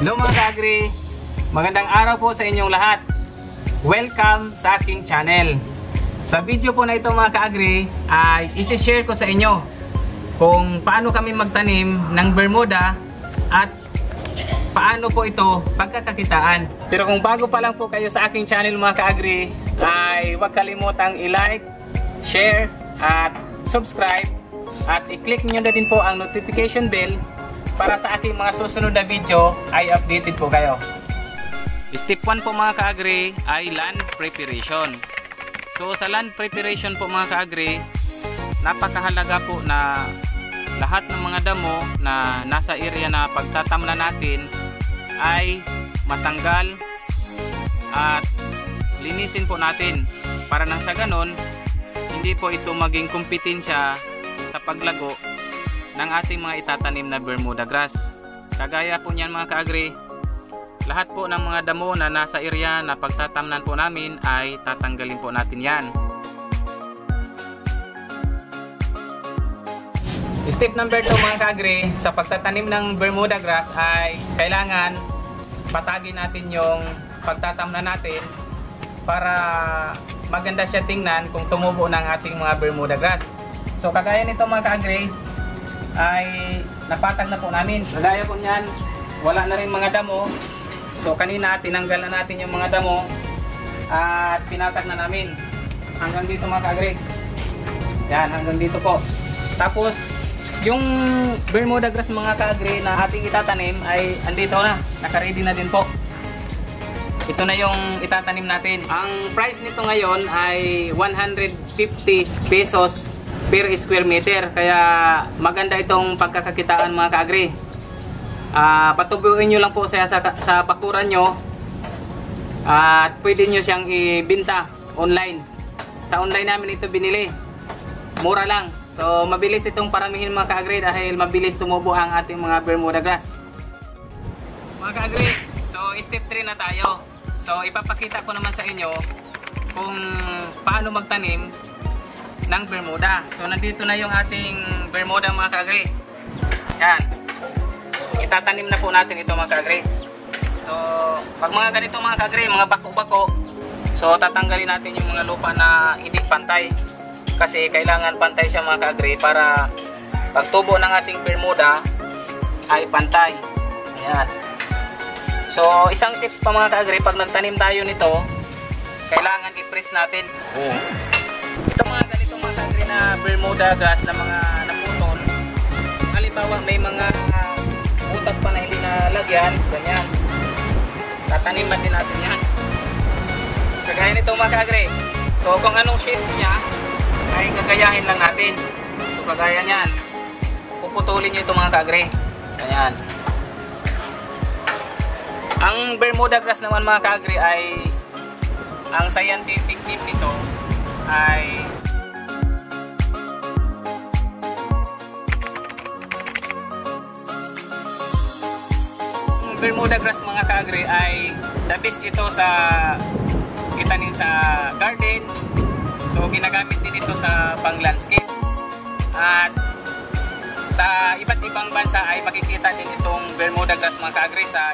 Hello mga ka-agri, magandang araw po sa inyong lahat. Welcome sa aking channel. Sa video po na ito mga ka-agri ay isi-share ko sa inyo kung paano kami magtanim ng Bermuda at paano po ito pagkakakitaan. Pero kung bago pa lang po kayo sa aking channel mga ka-agri ay huwag kalimutang i-like, share at subscribe at i-click nyo na din po ang notification bell para sa aking mga susunod na video ay updated po kayo. Step 1 po mga ka-agri ay land preparation. So sa land preparation po mga ka-agri, napakahalaga po na lahat ng mga damo na nasa area na pagtatamnan natin ay matanggal at linisin po natin para nang sa ganon hindi po ito maging kompetensya sa paglago ng ating mga itatanim na Bermuda grass. Kagaya po niyan mga ka-agri, lahat po ng mga damo na nasa area na pagtatamnan po namin ay tatanggalin po natin yan. Step number 2 mga ka-agri, sa pagtatanim ng Bermuda grass ay kailangan patagin natin yung pagtatamnan natin para maganda siya tingnan kung tumubo ng ating mga Bermuda grass. So kagaya nito mga ka-agri ay napatag na po namin. Kagaya po niyan, wala na rin mga damo. So kanina tinanggal na natin yung mga damo at pinatag na namin hanggang dito mga ka-agri. Yan, hanggang dito po. Tapos yung Bermuda grass mga ka-agri na ating itatanim ay andito na, naka-ready na din po. Ito na yung itatanim natin. Ang price nito ngayon ay 150 pesos per square meter. Kaya maganda itong pagkakakitaan mga ka-agri. Patubuin nyo lang po sa bakuran nyo at pwede nyo siyang ibenta online. Sa online namin ito binili. Mura lang. So mabilis itong paramihin mga ka-agri dahil mabilis tumubo ang ating mga Bermuda grass. Mga ka-agri, so step 3 na tayo. So ipapakita ko naman sa inyo kung paano magtanim ng Bermuda. So nandito na yung ating Bermuda mga ka-agri. Yan. Itatanim na po natin ito mga ka-agri. So pag mga ganito mga ka-agri, mga bako-bako, so tatanggalin natin yung mga lupa na hindi pantay. Kasi kailangan pantay siya mga ka-agri para pagtubo ng ating Bermuda ay pantay. Ayan. So isang tips pa mga ka-agri, pag nagtanim tayo nito, kailangan i-press natin. Ito mga ganito mga ka-agri na Bermuda grass na mga naputol. Halimbawa may mga butas pa na hindi nalagyan, ganyan. Tataniman din natin yan. Kagaya nito mga ka-agri. So kung anong shape niya ay gagayahin lang natin. So kagaya niyan, puputulin nyo ito mga ka-agri. Ganyan. Ang Bermuda grass naman mga ka-agri ay ang scientific name nito ay Bermuda grass mga ka-agri ay the best ito sa itanim sa garden. So ginagamit din ito sa pang-landscape. At sa iba't ibang bansa ay makikita din itong Bermuda grass mga ka-agri sa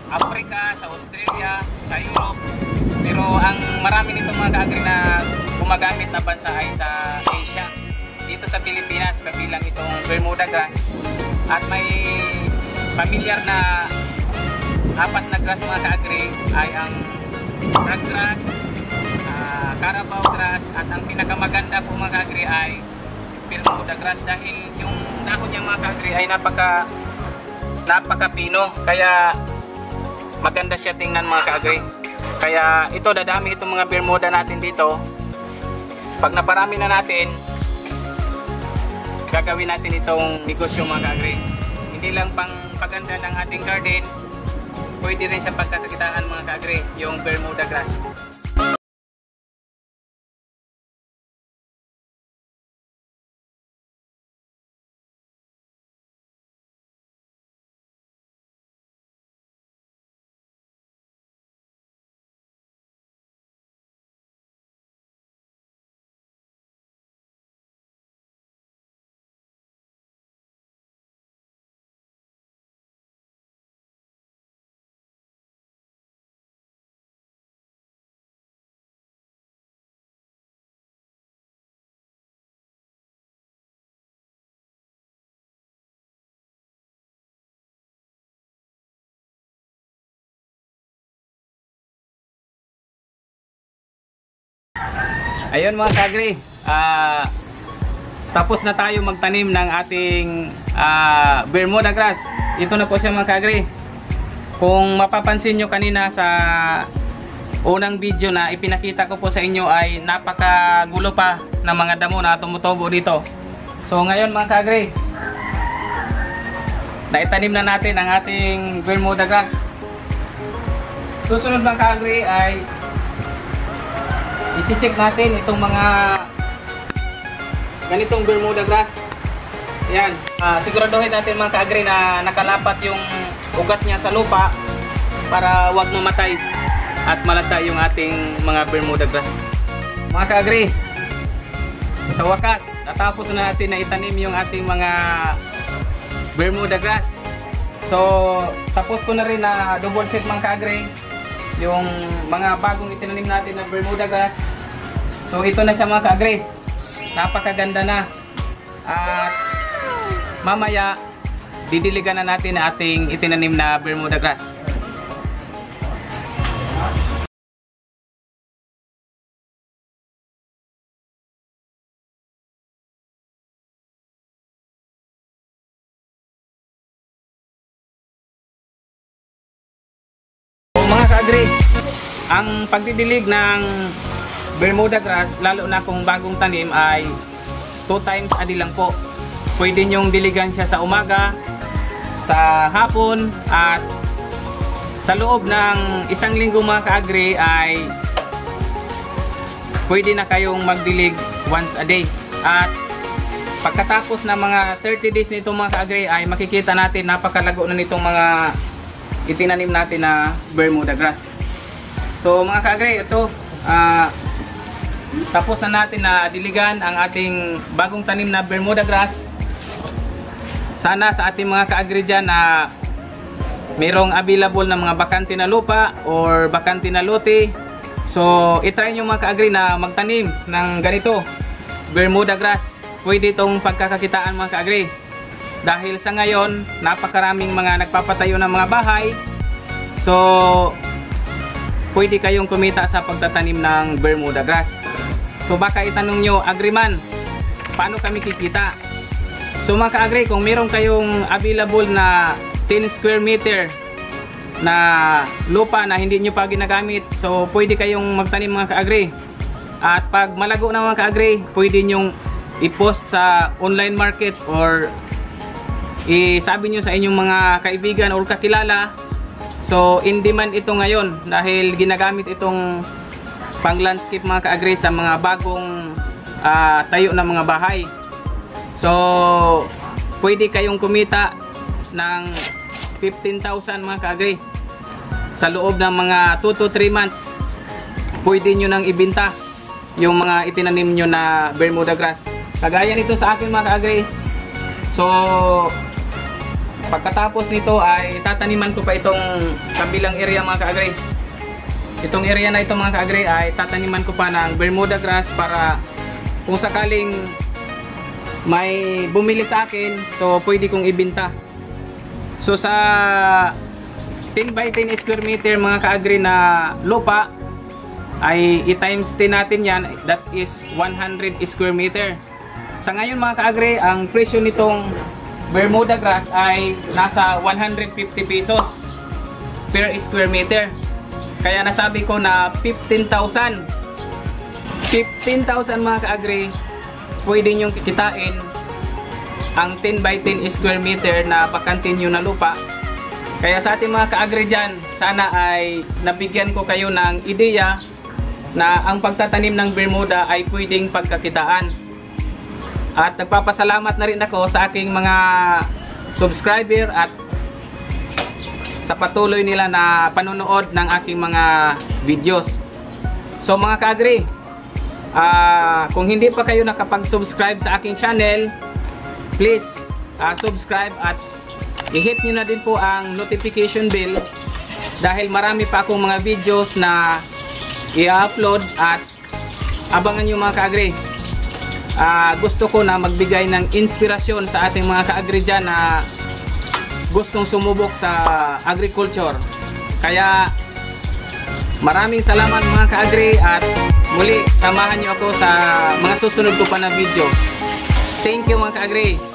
Africa, sa Australia, sa Europe. Pero ang marami nito mga ka-agri na gumagamit na bansa ay sa Asia. Dito sa Pilipinas, kabilang itong Bermuda grass. At may familiar na apat na grass mga ka-agri ay ang frog grass, Carabao grass, at ang pinakamaganda po mga ka-agri ay Bermuda grass dahil yung dahon niya mga ka-agri ay napaka-pino, kaya maganda siya tingnan mga ka-agri. Kaya ito, dadami itong mga Bermuda natin dito. Pag naparami na natin, gagawin natin itong negosyo mga ka-agri. Hindi lang pang paganda ng ating garden, pwede rin sa pagkakakitaan mga ka-agri, yung Bermuda grass. Ayun mga ka-agri, tapos na tayo magtanim ng ating Bermuda grass. Ito na po siya mga ka-agri. Kung mapapansin nyo kanina sa unang video na ipinakita ko po sa inyo ay napakagulo pa ng mga damo na tumutubo dito. So ngayon mga ka-agri, naitanim na natin ang ating Bermuda grass. Susunod mga ka-agri ay i-check natin itong mga ganitong Bermuda grass. Ayan, siguraduhin natin mga ka-agri na nakalapat yung ugat niya sa lupa para wag mamatay at malata yung ating mga Bermuda grass. Mga ka-agri, sa wakas, natapos na natin na itanim yung ating mga Bermuda grass. So, tapos ko na rin na double check mga ka-agri yung mga bagong itinanim natin na Bermuda grass. So ito na siya mga ka-agri, napakaganda na. At mamaya didiligan na natin ang ating itinanim na Bermuda grass. Mga ka-agri, ang pagdidilig ng Bermuda grass, lalo na kung bagong tanim, ay 2 times a day lang po. Pwede nyong diligan siya sa umaga, sa hapon, at sa loob ng 1 linggo mga ka-agri ay pwede na kayong magdilig once a day. At pagkatapos ng mga 30 days nito mga ka-agri ay makikita natin napakalago na nitong mga itinanim natin na Bermuda grass. So mga ka-agri, ito tapos na natin na diligan ang ating bagong tanim na Bermuda grass. Sana sa ating mga ka-agri dyan na mayroong available na mga bakante na lupa or bakante na lote, so itry nyo mga ka-agri na magtanim ng ganito Bermuda grass. Pwede itong pagkakakitaan mga ka-agri. Dahil sa ngayon, napakaraming mga nagpapatayo ng mga bahay. So, pwede kayong kumita sa pagtatanim ng Bermuda grass. So, baka itanong nyo, agriman, paano kami kikita? So, mga ka-agri, kung meron kayong available na 10 square meter na lupa na hindi nyo pa ginagamit, so, pwede kayong magtanim mga ka-agri. At pag malago na mga ka-agri, pwede nyong i-post sa online market or isabi nyo sa inyong mga kaibigan o kakilala. So in demand ito ngayon dahil ginagamit itong pang landscape mga ka-agri sa mga bagong tayo ng mga bahay. So pwede kayong kumita ng 15,000 mga ka-agri sa loob ng mga 2 to 3 months. Pwede nyo nang ibenta yung mga itinanim nyo na Bermuda grass. Kagaya nito sa akin mga ka-agri. So pagkatapos nito ay tataniman ko pa itong kabilang area mga ka-agri. Itong area na ito mga ka-agri ay tataniman ko pa ng Bermuda grass para kung sakaling may bumili sa akin, so pwede kong ibenta. So sa 10 by 10 square meter mga ka-agri na lupa ay i-times 10 natin yan, that is 100 square meter. Sa ngayon mga ka-agri, ang presyo nitong Bermuda grass ay nasa 150 pesos per square meter. Kaya nasabi ko na 15,000 mga ka-agri pwede nyong kikitain ang 10 by 10 square meter na bakante nyo na lupa. Kaya sa ating mga ka-agri dyan, sana ay nabigyan ko kayo ng ideya na ang pagtatanim ng Bermuda ay pwedeng pagkakitaan. At nagpapasalamat na rin ako sa aking mga subscriber at sa patuloy nila na panonood ng aking mga videos. So mga ka-agri, kung hindi pa kayo nakapag-subscribe sa aking channel, please subscribe at i-hit nyo na din po ang notification bell dahil marami pa akong mga videos na i-upload at abangan nyo mga ka-agri. Gusto ko na magbigay ng inspirasyon sa ating mga ka-agri dyan na gustong sumubok sa agriculture. Kaya maraming salamat mga ka-agri at muli samahan niyo ako sa mga susunod ko pa na video. Thank you mga ka-agri.